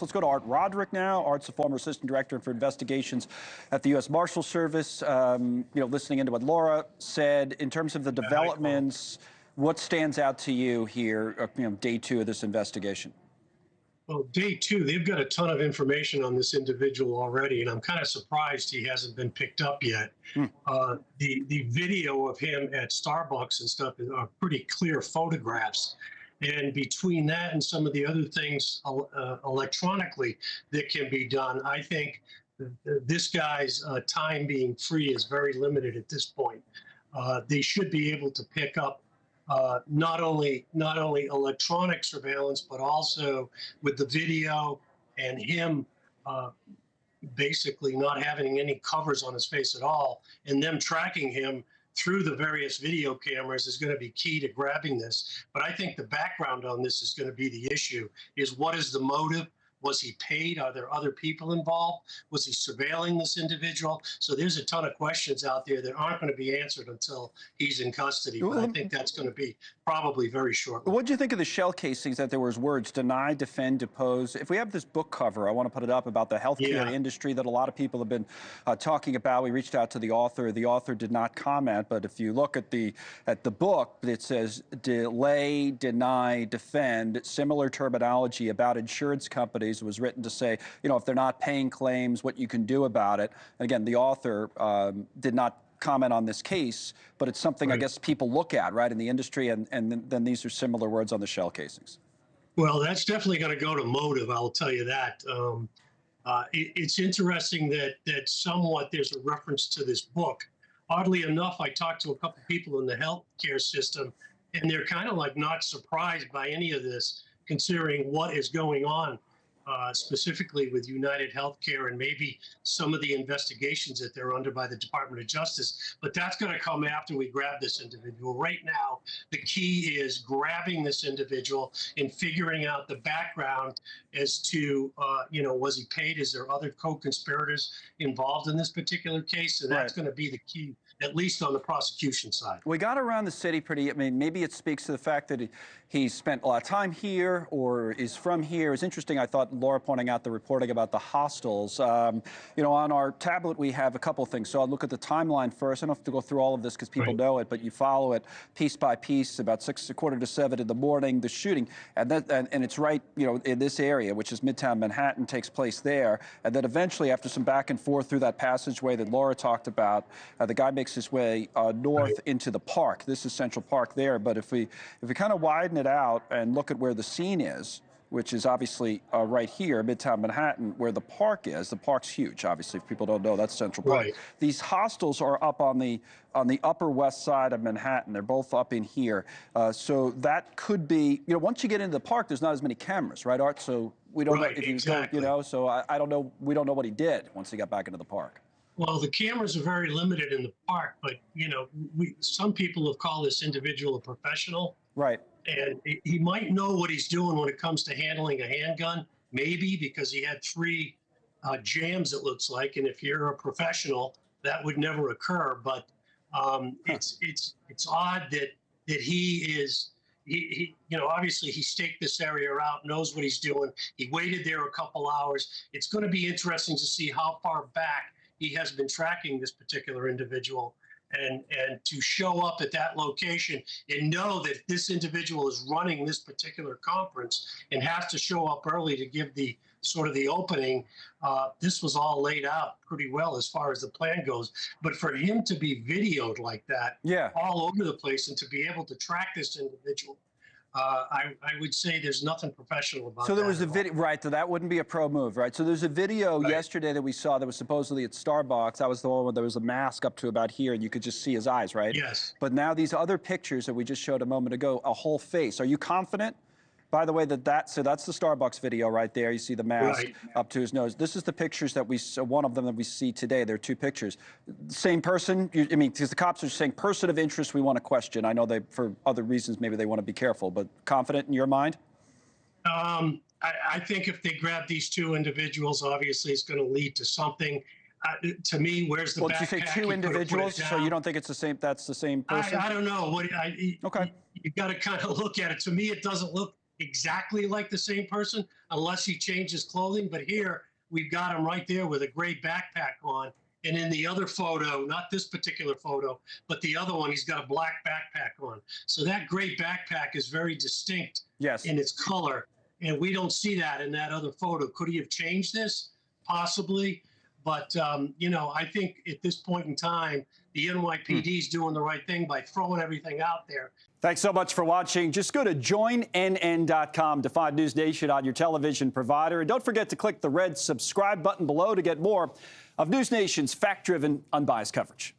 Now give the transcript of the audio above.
Let's go to Art Roderick now. Art's a former assistant director for investigations at the U.S. Marshal Service. Listening into what Laura said, in terms of the developments, what stands out to you here, day two of this investigation? Well, day two, they've got a ton of information on this individual already, and I'm kind of surprised he hasn't been picked up yet. The video of him at Starbucks and stuff are pretty clear photographs. And between that and some of the other things electronically that can be done, I think this guy's time being free is very limited at this point. They should be able to pick up not only electronic surveillance, but also with the video and him basically not having any covers on his face at all, and them tracking him through the various video cameras is going to be key to grabbing this. But I think the background on this is going to be the issue, is what is the motive? Was he paid? Are there other people involved? Was he surveilling this individual? So there's a ton of questions out there that aren't going to be answered until he's in custody. But I think that's going to be probably very shortly. What do you think of the shell casings that there was words, deny, defend, depose? If we have this book cover, I want to put it up, about the healthcare industry that a lot of people have been talking about. We reached out to the author. The author did not comment, but if you look at the book, it says delay, deny, defend, similar terminology about insurance companies. It was written to say, if they're not paying claims, what you can do about it. And again, the author did not comment on this case, but it's something I guess people look at, right, in the industry, and then these are similar words on the shell casings. Well, that's definitely going to go to motive, I'll tell you that. It's interesting that somewhat there's a reference to this book. Oddly enough, I talked to a couple people in the healthcare system, and they're kind of like not surprised by any of this, considering what is going on. Specifically with UnitedHealthcare and maybe some of the investigations that they're under by the Department of Justice. But that's going to come after we grab this individual. Right now, the key is grabbing this individual and figuring out the background as to, was he paid? Is there other co-conspirators involved in this particular case? And that's going to be the key, at least on the prosecution side. We got around the city maybe it speaks to the fact that he spent a lot of time here or is from here. It's interesting, I thought, Laura pointing out the reporting about the hostels. On our tablet, we have a couple of things. So I'll look at the timeline first. I don't have to go through all of this because people know it, but you follow it piece by piece. About 6:45 in the morning, the shooting. And it's right, in this area, which is Midtown Manhattan, takes place there. And then eventually, after some back and forth through that passageway that Laura talked about, the guy makes his way north into the park. This is Central Park there. But if we kind of widen it out and look at where the scene is, which is obviously right here, Midtown Manhattan, where the park is. The park's huge, obviously. If people don't know, that's Central Park. These hostels are up on the upper west side of Manhattan. They're both up in here. So that could be, once you get into the park, there's not as many cameras, right, Art? So we don't know if he was, so I don't know. We don't know what he did once he got back into the park. Well, the cameras are very limited in the park, but, some people have called this individual a professional. Right. And he might know what he's doing when it comes to handling a handgun, maybe because he had 3 jams, it looks like. And if you're a professional, that would never occur. But it's odd that he is, obviously he staked this area out, knows what he's doing. He waited there a couple hours. It's going to be interesting to see how far back he has been tracking this particular individual. And to show up at that location and know that this individual is running this particular conference and has to show up early to give the sort of the opening, this was all laid out pretty well as far as the plan goes. But for him to be videoed like that all over the place and to be able to track this individual, I would say there's nothing professional about that. So there was a video, right, so that wouldn't be a pro move, right? So there's a video yesterday that we saw that was supposedly at Starbucks. That was the one where there was a mask up to about here and you could just see his eyes, right? Yes. But now these other pictures that we just showed a moment ago, a whole face. Are you confident, by the way, so that's the Starbucks video right there. You see the mask up to his nose. This is the pictures that one of them that we see today. There are 2 pictures. Same person, because the cops are saying person of interest we want to question. I know for other reasons, maybe they want to be careful, but confident in your mind? I think if they grab these 2 individuals, obviously it's going to lead to something. To me, where's the backpack? Well, did you say 2 individuals, so you don't think it's the same, that's the same person? I don't know. Okay. You got to kind of look at it. To me, it doesn't look exactly like the same person unless he changes clothing. But here we've got him right there with a gray backpack on. And in the other photo, not this particular photo, but the other one, he's got a black backpack on. So that gray backpack is very distinct in its color. And we don't see that in that other photo. Could he have changed this? Possibly. But, you know, I think at this point in time, the NYPD is doing the right thing by throwing everything out there. Thanks so much for watching. Just go to joinnn.com to find News Nation on your television provider. And don't forget to click the red subscribe button below to get more of News Nation's fact-driven, unbiased coverage.